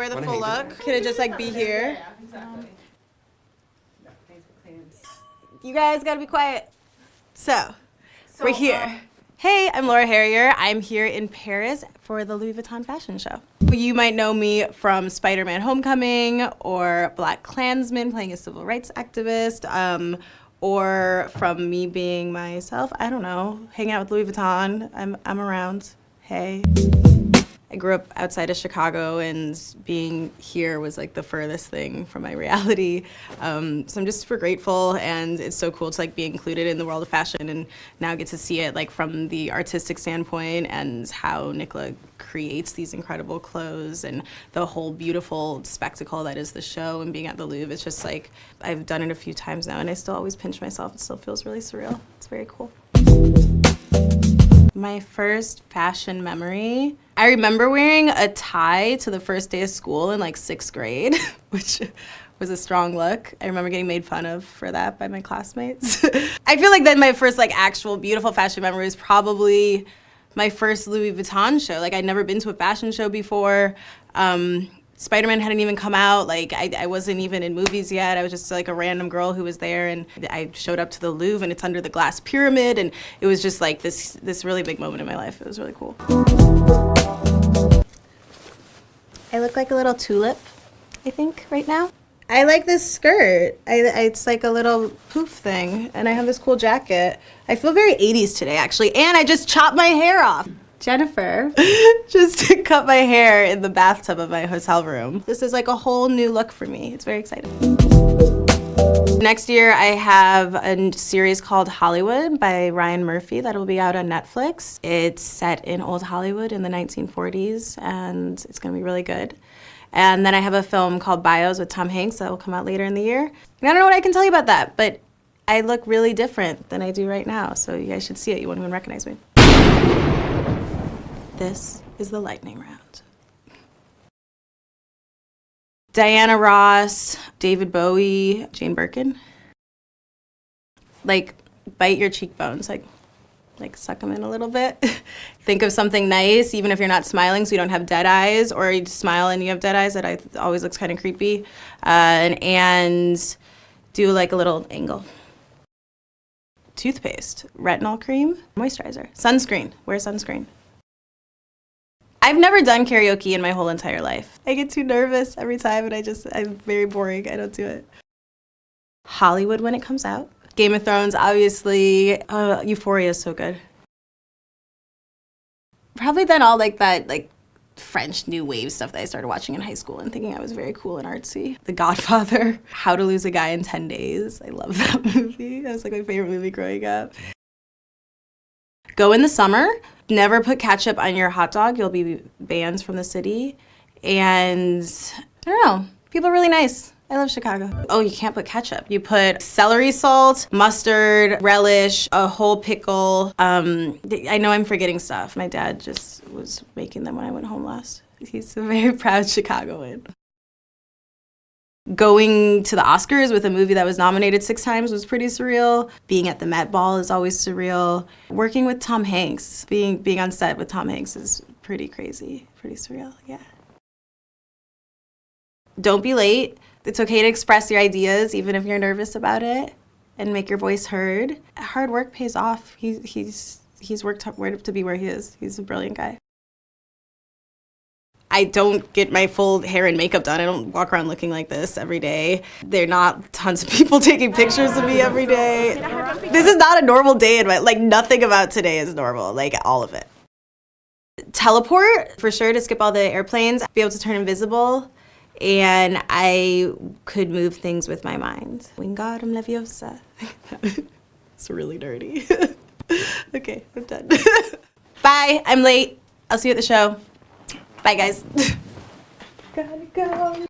wear the full look? Can it just like be here? You guys gotta be quiet. So we're here. Hey, I'm Laura Harrier. I'm here in Paris for the Louis Vuitton fashion show. You might know me from Spider-Man Homecoming or Black Klansman playing a civil rights activist, or from me being myself, I don't know, hanging out with Louis Vuitton. I'm around. Hey. I grew up outside of Chicago, and being here was like the furthest thing from my reality. So I'm just super grateful, and it's so cool to like be included in the world of fashion and now get to see it like from the artistic standpoint and how Nicola creates these incredible clothes and the whole beautiful spectacle that is the show and being at the Louvre. It's just like, I've done it a few times now and I still always pinch myself. It still feels really surreal. It's very cool. My first fashion memory, I remember wearing a tie to the first day of school in like 6th grade, which was a strong look. I remember getting made fun of for that by my classmates. I feel like then my first like actual beautiful fashion memory was probably my first Louis Vuitton show. Like I'd never been to a fashion show before. Spider-Man hadn't even come out. Like I wasn't even in movies yet. I was just like a random girl who was there, and I showed up to the Louvre, and it's under the glass pyramid, and it was just like this really big moment in my life. It was really cool. I look like a little tulip, I think, right now. I like this skirt. It's like a little poof thing, and I have this cool jacket. I feel very 80s today, actually, and I just chopped my hair off. Jennifer just cut my hair in the bathtub of my hotel room. This is like a whole new look for me. It's very exciting. Next year I have a series called Hollywood by Ryan Murphy that will be out on Netflix. It's set in old Hollywood in the 1940s, and it's gonna be really good. And then I have a film called Bios with Tom Hanks that will come out later in the year. And I don't know what I can tell you about that, but I look really different than I do right now, so you guys should see it. You won't even recognize me. This is the lightning round. Diana Ross, David Bowie, Jane Birkin. Like, bite your cheekbones, like suck them in a little bit. Think of something nice, even if you're not smiling, so you don't have dead eyes, or you smile and you have dead eyes. That always looks kind of creepy. And do like a little angle. Toothpaste, retinol cream, moisturizer, sunscreen, wear sunscreen. I've never done karaoke in my whole entire life. I get too nervous every time, and I'm very boring. I don't do it. Hollywood when it comes out. Game of Thrones, obviously. Euphoria is so good. Probably then all like that like French New Wave stuff that I started watching in high school and thinking I was very cool and artsy. The Godfather, How to Lose a Guy in 10 Days. I love that movie. That was like my favorite movie growing up. Go in the summer. Never put ketchup on your hot dog. You'll be banned from the city. And I don't know, people are really nice. I love Chicago. Oh, you can't put ketchup. You put celery salt, mustard, relish, a whole pickle. I know I'm forgetting stuff. My dad just was making them when I went home last. He's a very proud Chicagoan. Going to the Oscars with a movie that was nominated 6 times was pretty surreal. Being at the Met Ball is always surreal. Working with Tom Hanks, being on set with Tom Hanks is pretty crazy, pretty surreal, yeah. Don't be late. It's okay to express your ideas even if you're nervous about it, and make your voice heard. Hard work pays off. He's worked hard to be where he is. He's a brilliant guy. I don't get my full hair and makeup done. I don't walk around looking like this every day. There are not tons of people taking pictures of me every day. This is not a normal day in my, like nothing about today is normal, like all of it. Teleport, for sure, to skip all the airplanes, be able to turn invisible, and I could move things with my mind. Wingardium Leviosa. It's really dirty. Okay, I'm done. Bye, I'm late. I'll see you at the show. Bye, guys. Gotta go.